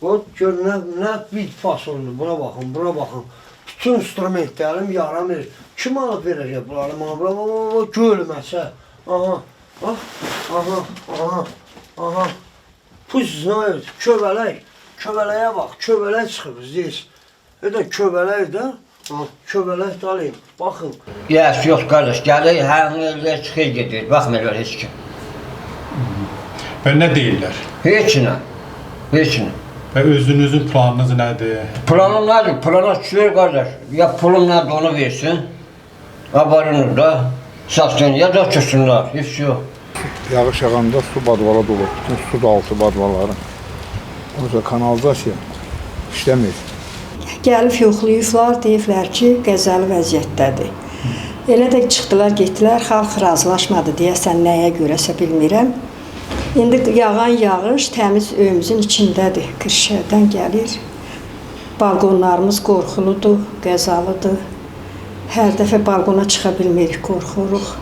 O gör nə bit fasoldur. Buna baxın, buna baxın. Bütün instrumentlərim yaramır. Kim alıb verəcək bunları? Bura gölməsə. Aha, aha, aha, aha. Puz, köbələk. Köbələyə bax, köbələk çıxıb здесь. Это köbələk də. Köbələk də alayım. Baxın. Yox qardaş, gəlir, hər yerdə çıxır gedir. Baxmırlar heç kim. Və nə deyirlər? Heç nə. Heç nə. Və özünüzün planınız nədir? Planım nədir? Plana düşür qardaş. Ya pulum nədir onu versin. Abarınır da. Saçın ya da köçsünlər. Heç yox. Yağış yağanda su badvala dolur. Bütün su altı badvaları. Orada kanalizasiya işləmir. Gəlib yoxlayıblar, deyiblər ki, qəzalı vəziyyətdədir. Elə də çıxdılar, getdilər, xalq razılaşmadı deyəsən nəyə görəsə bilmirəm. İndi yağan yağış təmiz öyümüzün içindədir, Kırşəhərdən gəlir. Balqonlarımız qorxuludur, qəzalıdır. Hər dəfə balqona çıxa bilmirik, qorxuruq.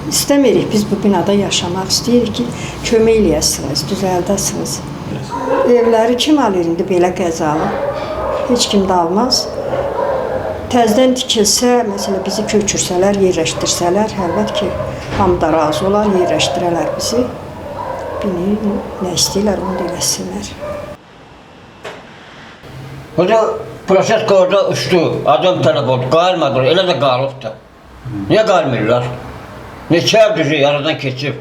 İstəmirik biz bu binada yaşamaq, istəyirik ki, kömək eləyəsiniz, düzəldəsiniz. Evləri kim alır indi belə qəzalı? Heç kim də almaz. Təzdən tikilsə, məsələn, bizi köçürsələr, yerləşdirsələr, əlbət ki, hamı da razı olar, yerləşdirələr bizi. Bilin, nə istəyirlər, onu da eləsinlər. Hoca, proses orada uçdu, adam tələb oldu, qalmadı, elə də qalıbdı. Niyə qalmırlar? Neçə düzü yaradan keçib.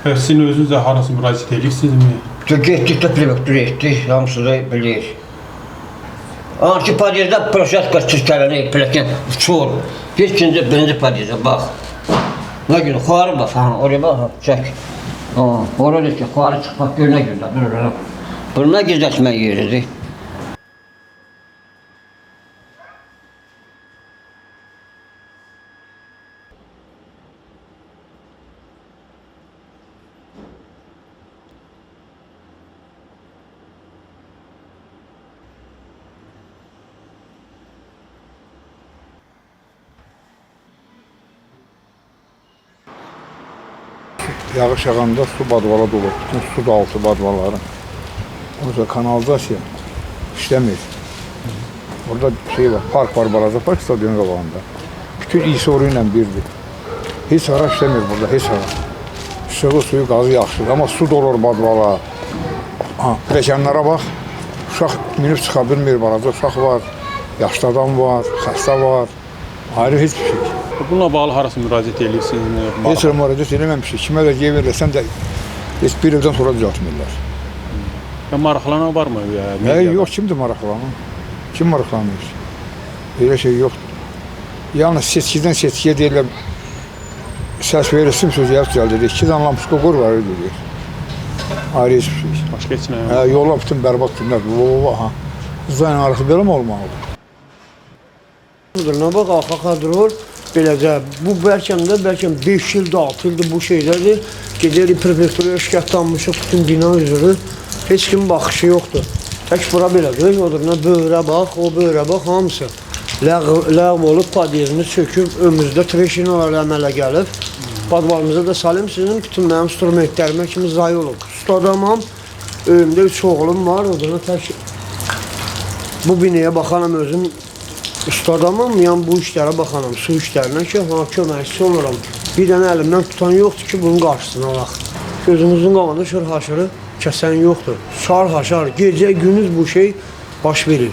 Və sizin özünüzə harası müraciət edirsinizmi? Getdik də prefektura etdik, hamısı da bilir. Anki padyezdə proseska çirkələnir, pələkin uçur. Birinci padyezə bax. Nə günü, xuarı bax, oraya bax, çək. Orada ki, xuarı çıxmaq gör nə gündə. Bununla gizləşmək yeridir. Yağış yağanda su badvala dolur. Bütün su altı badvaları. Orada kanalizasiya işləmir. Orada şey var, park var, balaca park stadionun qabağında. Bütün iyisi orayla birdir. Heç hara işləmir burada, heç hara. İşığı, suyu, qazı yaxşıdır. Amma su dolur badvala. Pləkanlara bax, uşaq minib çıxa bilmir, balaca uşaq var, yaşlı adam var, xəstə var. Ayrı heç bir şey. Bununla bağlı harası müraciət edirsinizmi? Heç müraciət eləməmişik. Kimə də yer verirsən də heç bir ildən sonra düzəltmirlər. Maraqlanan varmı? Yox, kimdir maraqlanan? Kim maraqlanır? Elə şey yoxdur. Yalnız seçkidən seçkiyə deyirlər, səs verirsin, sözü yapı düzəldir. 2 dənə lampuska qor var, öyle deyir. Ayrı heç bir şey. Başqa heç nə? Yola bütün bərbad günlər. Zayn arası belə mi olmalıdır? Nə bax, arxa kadrol beləcə. Bu bəlkə 5 ildir, 6 ildir bu şeydədir. Gedirik prefekturaya şikayətlanmışıq, bütün bina üzrü. Heç kimin baxışı yoxdur. Tək bura belədir. Oduruna böyrə bax, o böyrə bax, hamısı. Ləğv olub, padyezimiz çöküb, önümüzdə treşinalar əmələ gəlib. Badvalımıza da salim, sizin bütün mənim instrumentlərimə kimi zayı olub. Usta adamam, önümdə 3 oğlum var, oduruna tək bu binaya baxanam özüm. Usta adamam, yəni bu işlərə baxanam, su işlərinə ki, köməkçisi oluram. Bir dənə əlimdən tutan yoxdur ki, bunun qarşısına alaq. Gözümüzün qabağında şör haşırı kəsən yoxdur. Şar haşar, gecə, gündüz bu şey baş verir.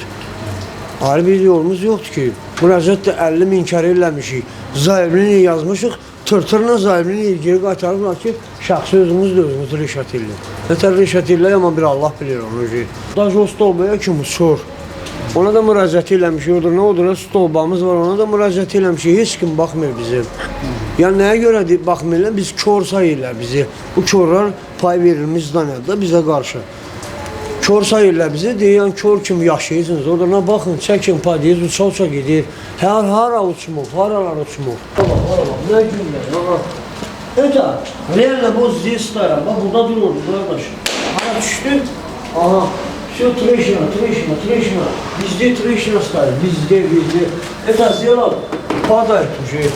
Ayrı bir yolumuz yoxdur ki, müraciət də 50 min kərə eləmişik. Zahibini yazmışıq, tırtırla zahibini ilgili qaytarıblar ki, şəxsi özümüz də özümüz reşat edir. Nətər reşat edirlər, amma bir Allah bilir onu. Dajo stolbaya kimi uçur. Ona da müraciət eləmişik, oduruna stolbamız var, ona da müraciət eləmişik, heç kim baxmır bizim. Yəni nəyə görə baxmırlar, biz kör sayırlar bizi. Bu körlər pay verilmiş zdaniyada bizə qarşı. Kör sayırlar bizi, deyən kör kimi yaşayırsınız. Oradan baxın, çəkin podiyez, uça gedir. Hara uçmuq, haralar uçmuq. Bak, nə günlər, aha. Это, реально вот здесь стоял, bak burada dururdu kardeş. Hara düştü, aha. Все трещина. Везде трещина стоит, везде. Это сделал, падает уже.